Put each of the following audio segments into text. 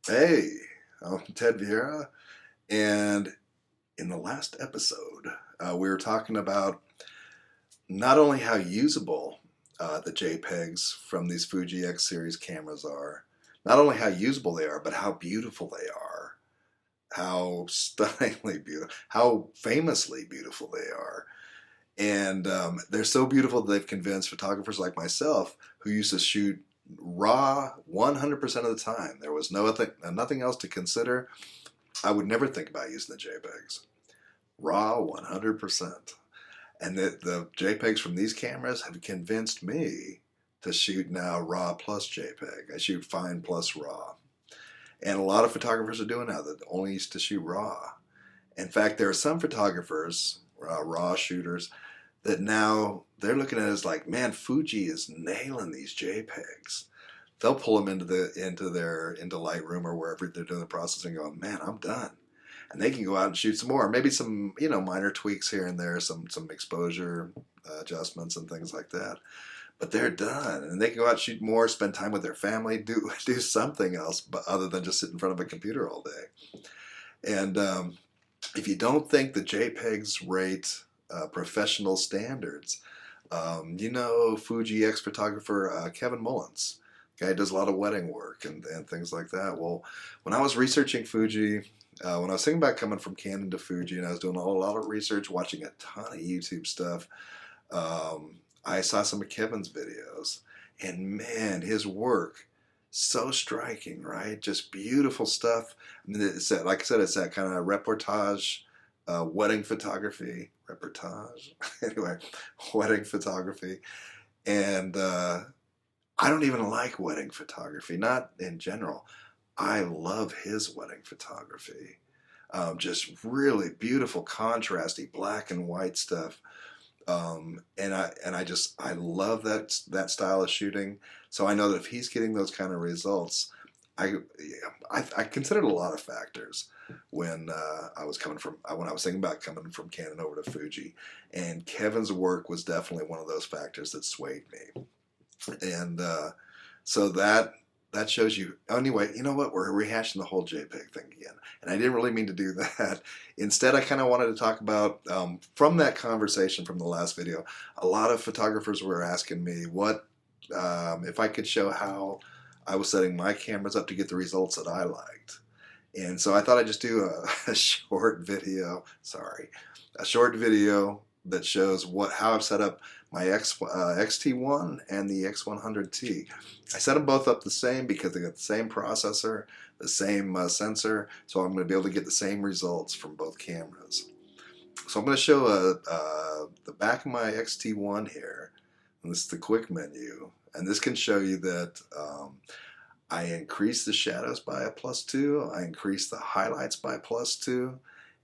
Hey, I'm Ted Vieira, and in the last episode, we were talking about not only how usable the JPEGs from these Fuji X series cameras are, not only how usable they are, but how beautiful they are, how stunningly beautiful, how famously beautiful they are. And they're so beautiful that they've convinced photographers like myself who used to shoot raw 100% of the time. There was nothing else to consider. I would never think about using the JPEGs. Raw 100%. And the JPEGs from these cameras have convinced me to shoot now raw plus JPEG. I shoot fine plus raw. And a lot of photographers are doing that only used to shoot raw. In fact, there are some photographers, raw shooters, that now they're looking at it as like, man, Fuji is nailing these JPEGs. They'll pull them into Lightroom or wherever they're doing the processing, going, man, I'm done. And they can go out and shoot some more, maybe some minor tweaks here and there, some exposure adjustments and things like that. But they're done, and they can go out and shoot more, spend time with their family, do something else, but other than just sit in front of a computer all day. And if you don't think the JPEGs rate professional standards, Fuji X photographer Kevin Mullins, guy does a lot of wedding work and things like that. Well, when I was researching Fuji, when I was thinking about coming from Canon to Fuji, and I was doing a lot of research, watching a ton of YouTube stuff, I saw some of Kevin's videos, and man, his work, so striking, right? Just beautiful stuff. I mean, it's that, like I said, it's that kind of reportage, wedding photography, anyway, wedding photography. And I don't even like wedding photography, not in general. I love his wedding photography. Just really beautiful, contrasty, black and white stuff. And I love that style of shooting. So I know that if he's getting those kind of results, I considered a lot of factors when I was thinking about coming from Canon over to Fuji, and Kevin's work was definitely one of those factors that swayed me. And so that shows you. Anyway, you know what? We're rehashing the whole JPEG thing again, and I didn't really mean to do that. Instead, I kind of wanted to talk about from that conversation from the last video. A lot of photographers were asking me what if I could show how I was setting my cameras up to get the results that I liked. And so I thought I'd just do a short video. Sorry, a short video that shows how I've set up my X-T1 and the X100T. I set them both up the same because they got the same processor, the same sensor, so I'm going to be able to get the same results from both cameras. So I'm going to show the back of my X-T1 here, and this is the quick menu, and this can show you that I increase the shadows by a +2, I increase the highlights by +2,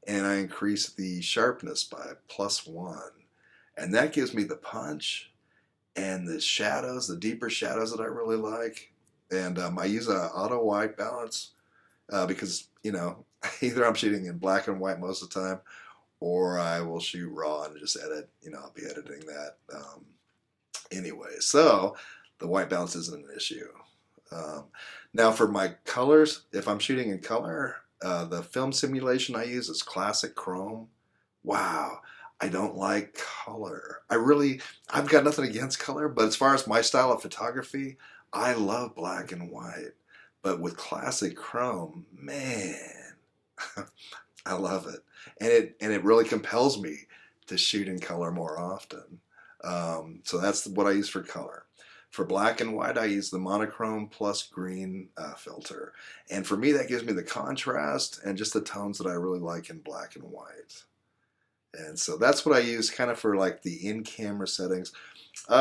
and I increase the sharpness by +1. And that gives me the punch and the shadows, the deeper shadows that I really like. And I use an auto white balance because, either I'm shooting in black and white most of the time, or I will shoot raw and just edit. I'll be editing that anyway. So the white balance isn't an issue. Now for my colors, if I'm shooting in color, the film simulation I use is classic chrome. Wow. I don't like color. I've got nothing against color, but as far as my style of photography, I love black and white. But with classic chrome, man, I love it. And it really compels me to shoot in color more often. So that's what I use for color. For black and white, I use the monochrome plus green filter. And for me, that gives me the contrast and just the tones that I really like in black and white. And so that's what I use kind of for like the in-camera settings.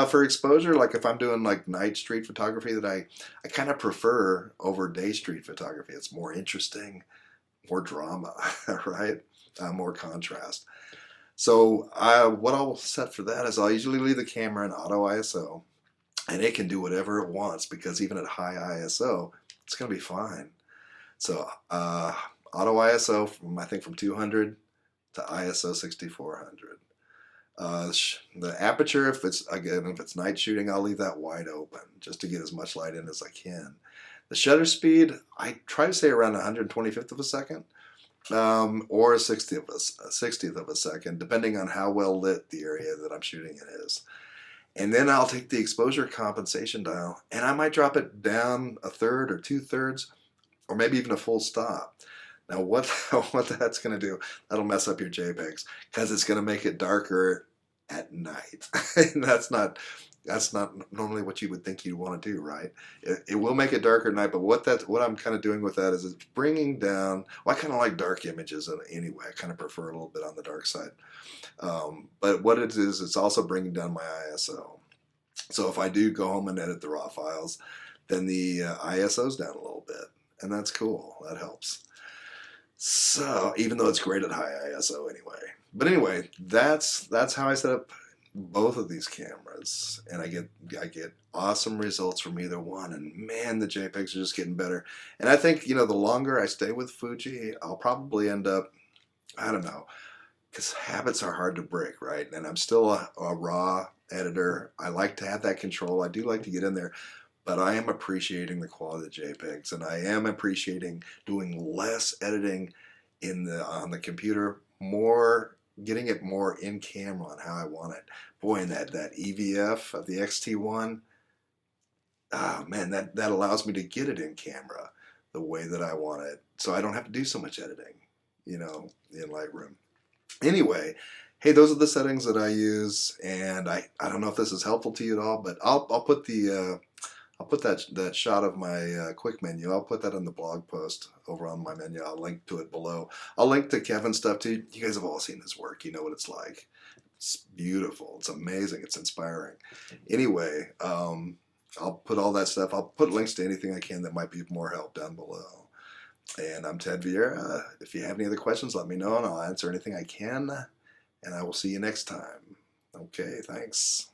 For exposure, like if I'm doing like night street photography, that I kind of prefer over day street photography. It's more interesting, more drama, right? More contrast. So what I'll set for that is I'll usually leave the camera in auto ISO, and it can do whatever it wants because even at high ISO, it's going to be fine. So auto ISO from 200 to ISO 6400. The aperture, if it's night shooting, I'll leave that wide open just to get as much light in as I can. The shutter speed, I try to say around 125th of a second, or a 60th of a second, depending on how well lit the area that I'm shooting in is. And then I'll take the exposure compensation dial and I might drop it down a third or 2/3, or maybe even a full stop. Now what that's going to do, that'll mess up your JPEGs because it's going to make it darker at night. And that's not normally what you would think you'd want to do, right? It will make it darker at night, but what I'm kind of doing with that is it's bringing down. Well, I kind of like dark images anyway. I kind of prefer a little bit on the dark side. But what it is, it's also bringing down my ISO. So if I do go home and edit the raw files, then the ISO's down a little bit, and that's cool. That helps. So even though it's great at high ISO anyway. But anyway, that's how I set up both of these cameras, and I get awesome results from either one, and man, the JPEGs are just getting better. And I think, the longer I stay with Fuji, I'll probably end up, I don't know, because habits are hard to break, right? And I'm still a raw editor. I like to have that control. I do like to get in there, but I am appreciating the quality of the JPEGs, and I am appreciating doing less editing on the computer, getting it more in camera on how I want it. Boy, and that EVF of the X-T1, man, that allows me to get it in camera the way that I want it, so I don't have to do so much editing, in Lightroom. Anyway, hey, those are the settings that I use, and I don't know if this is helpful to you at all, but I'll put that shot of my quick menu. I'll put that in the blog post over on my menu. I'll link to it below. I'll link to Kevin's stuff too. You guys have all seen his work. You know what it's like. It's beautiful. It's amazing. It's inspiring. Anyway, I'll put all that stuff. I'll put links to anything I can that might be more help down below. And I'm Ted Vieira. If you have any other questions, let me know, and I'll answer anything I can. And I will see you next time. Okay, thanks.